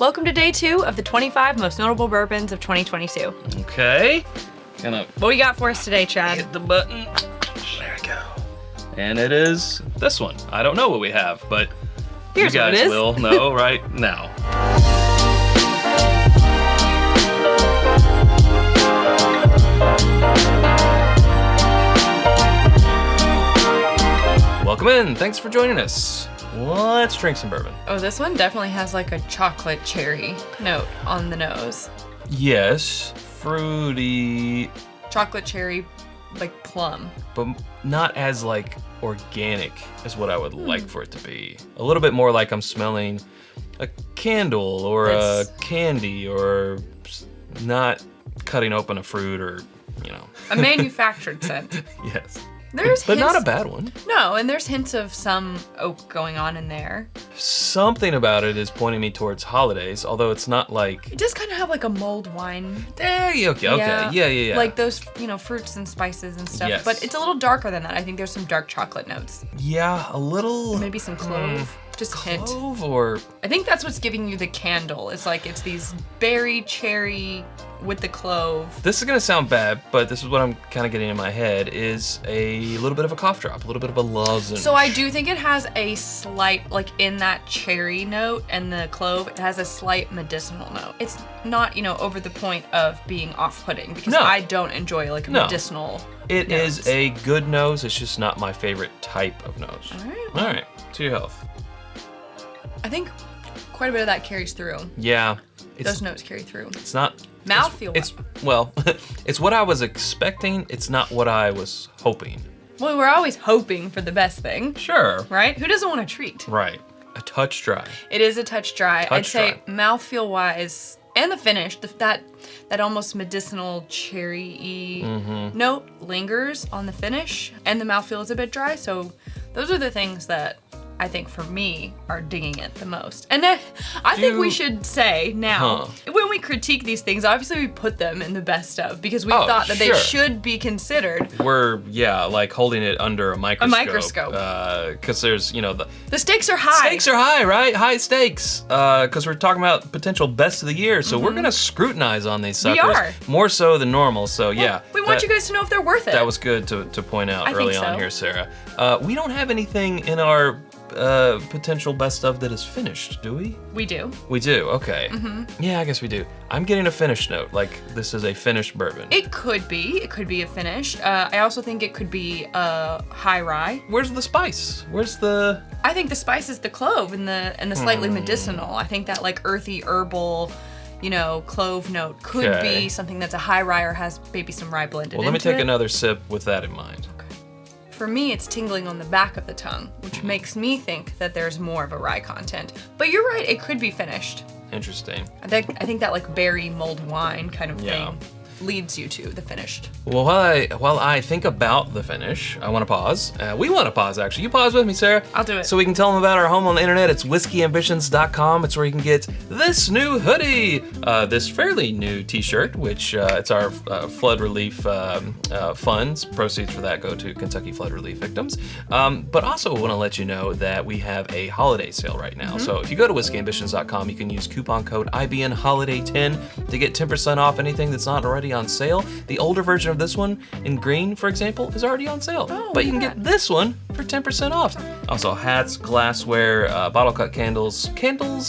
Welcome to day 2 of the 25 most notable bourbons of 2022. Okay. What we got for us today, Chad? Hit the button. There we go. And it is this one. I don't know what we have, but Here's you guys what it is. will know right now. Welcome in. Thanks for joining us. Let's drink some bourbon. Oh, this one definitely has like a chocolate cherry note on the nose. Yes, fruity, Chocolate cherry, like plum. but not as like organic as what I would like for it to be. A little bit more like I'm smelling a candle or a candy or not cutting open a fruit or, you know. A manufactured scent. Yes. There's But hints, not a bad one. No, and there's hints of some oak going on in there. Something about it is pointing me towards holidays, although it's not like. It does kind of have like a mulled wine. Okay. Yeah. Like those, fruits and spices and stuff. Yes. But it's a little darker than that. I think there's some dark chocolate notes. Yeah, a little. Maybe some clove. Just a hint. Clove or. I think that's what's giving you the candle. It's like it's these berry cherry with the clove. This is gonna sound bad, but this is what I'm kind of getting in my head is a little bit of a cough drop, a little bit of a lozenge. So I do think it has a slight, like in that cherry note and the clove, it has a slight medicinal note. It's not, over the point of being off-putting because No. I don't enjoy like No. medicinal It notes. is a good nose. It's just not my favorite type of nose. All All right. To your health. I think quite a bit of that carries through. Yeah. Those notes carry through. It's not. Mouthfeel. It's what I was expecting. It's not what I was hoping. Well, we're always hoping for the best thing, Sure. right? Who doesn't want a treat? Right. A touch dry. It is a touch dry. I'd Touch say mouthfeel wise, and the finish, that almost medicinal cherry-y note lingers on the finish, and the mouthfeel is a bit dry. So those are the things that I think for me are dinging it the most. And I think we should say now, when we critique these things, obviously we put them in the best of because we thought that they should be considered. We're, like holding it under a microscope. A microscope. Because there's, the stakes are high. Stakes are high, right? High stakes. Because we're talking about potential best of the year. So we're going to scrutinize on these suckers. We are. More so than normal. So yeah. We want you guys to know if they're worth it. That was good to point out early on here, Sarah. We don't have anything in our potential best of that is finished, do we? We do. We do, okay. Yeah, I guess we do. I'm getting a finish note, like this is a finished bourbon. It could be a finished. I also think it could be a high rye. Where's the spice? Where's the... I think the spice is the clove and the slightly medicinal. I think that like earthy herbal, clove note could be something that's a high rye or has maybe some rye blended into it. Well, let me take another sip with that in mind. For me, it's tingling on the back of the tongue, which makes me think that there's more of a rye content. But you're right, it could be finished. Interesting. I think that like berry mulled wine kind of thing leads you to the finished. Well, while I think about the finish, I want to pause. We want to pause, actually. You pause with me, Sarah. I'll do it. So we can tell them about our home on the internet. It's whiskyambitions.com. It's where you can get this new hoodie, this fairly new t-shirt, which it's our flood relief funds. Proceeds for that go to Kentucky flood relief victims. But also want to let you know that we have a holiday sale right now. So if you go to whiskyambitions.com, you can use coupon code IBNHoliday10 to get 10% off anything that's not already on sale. The older version of this one in green, for example, is already on sale. But you can get this one for 10% off. Also hats, glassware, bottle cut candles,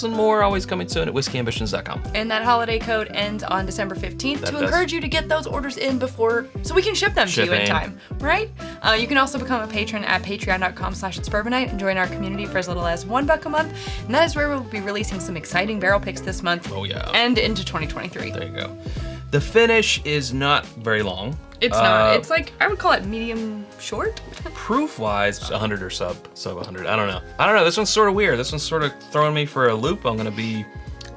and more always coming soon at whiskyambitions.com. And that holiday code ends on December 15th to encourage you to get those orders in before, so we can ship them to you in time, right? You can also become a patron at patreon.com/itsbourbonnight and join our community for as little as $1 a month. And that is where we'll be releasing some exciting barrel picks this month. Oh yeah. And into 2023. There you go. The finish is not very long. It's not. It's like, I would call it medium short. Proof-wise, 100 or sub 100. I don't know. This one's sort of weird. This one's sort of throwing me for a loop. I'm going to be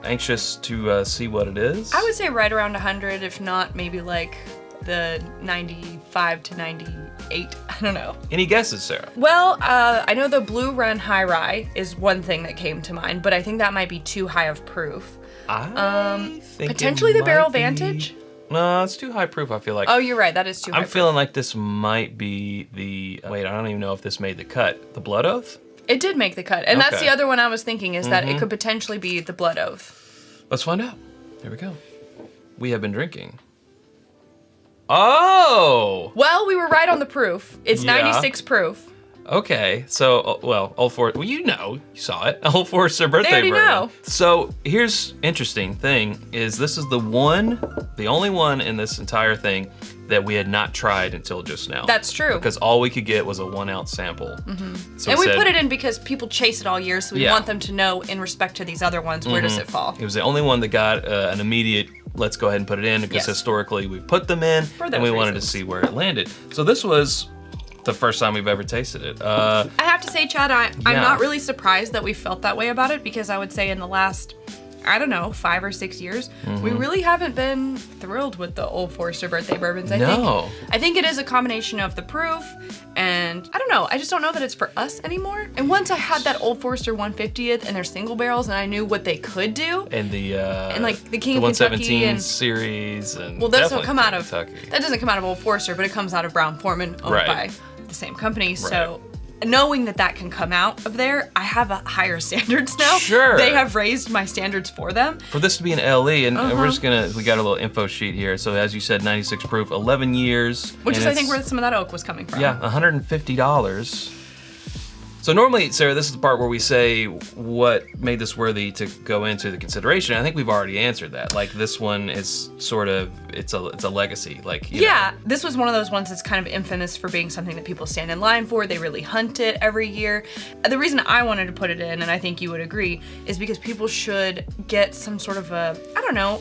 anxious to see what it is. I would say right around 100, if not maybe like the 95 to 98. I don't know. Any guesses, Sarah? Well, I know the Blue Run High Rye is one thing that came to mind, but I think that might be too high of proof. I think potentially the Barrel Vantage? No, it's too high proof, I feel like. Oh, you're right. That is too high proof. I'm feeling like this might be the... Wait, I don't even know if this made the cut. The Blood Oath? It did make the cut. And that's the other one I was thinking is that it could potentially be the Blood Oath. Let's find out. Here we go. We have been drinking. Oh! Well, we were right on the proof. It's Yeah. 96 proof. Okay, so, well, Old Forester, well, you saw it. Old Forester Birthday already Bourbon. know. So here's interesting thing is this is the only one in this entire thing that we had not tried until just now. That's true. Because all we could get was a 1 ounce sample. So And we said, put it in because people chase it all year, so we Yeah. want them to know in respect to these other ones, where does it fall? It was the only one that got an immediate, let's go ahead and put it in, because Yes. historically we've put them in, For and those we wanted to reasons. see where it landed. So this was the first time we've ever tasted it. I have to say, Chad, I'm Yeah. not really surprised that we felt that way about it, because I would say in the last, I don't know, 5 or 6 years, we really haven't been thrilled with the Old Forester Birthday Bourbons. No. I think it is a combination of the proof, and I don't know, I just don't know that it's for us anymore. And once I had that Old Forester 150th and their single barrels, and I knew what they could do. And the like the King of 117 Kentucky and- series, and Well, those don't definitely come out of, Kentucky. that doesn't come out of Old Forester, but it comes out of Brown Forman, owned Right. by the same company. So knowing that that can come out of there, I have a higher standards now. Sure. They have raised my standards for them. For this to be an LE, and we're just we got a little info sheet here. So as you said, 96 proof, 11 years. Which and is, I think, it's- where some of that oak was coming from. Yeah, $150. So normally, Sarah, this is the part where we say what made this worthy to go into the consideration. I think we've already answered that. Like this one is sort of, it's a legacy. Like you know. This was one of those ones that's kind of infamous for being something that people stand in line for. They really hunt it every year. The reason I wanted to put it in, and I think you would agree, is because people should get some sort of a, I don't know,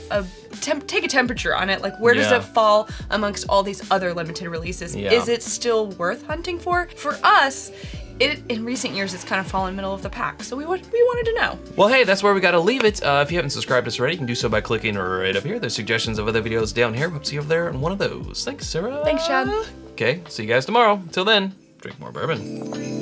take a temperature on it. Like, where does Yeah. it fall amongst all these other limited releases? Yeah. Is it still worth hunting for? For us, in recent years, it's kind of fallen middle of the pack. So we wanted to know. Well, hey, that's where we got to leave it. If you haven't subscribed to us already, you can do so by clicking right up here. There's suggestions of other videos down here. Hope to see you over there in one of those. Thanks, Sarah. Thanks, Chad. Okay, see you guys tomorrow. Until then, drink more bourbon.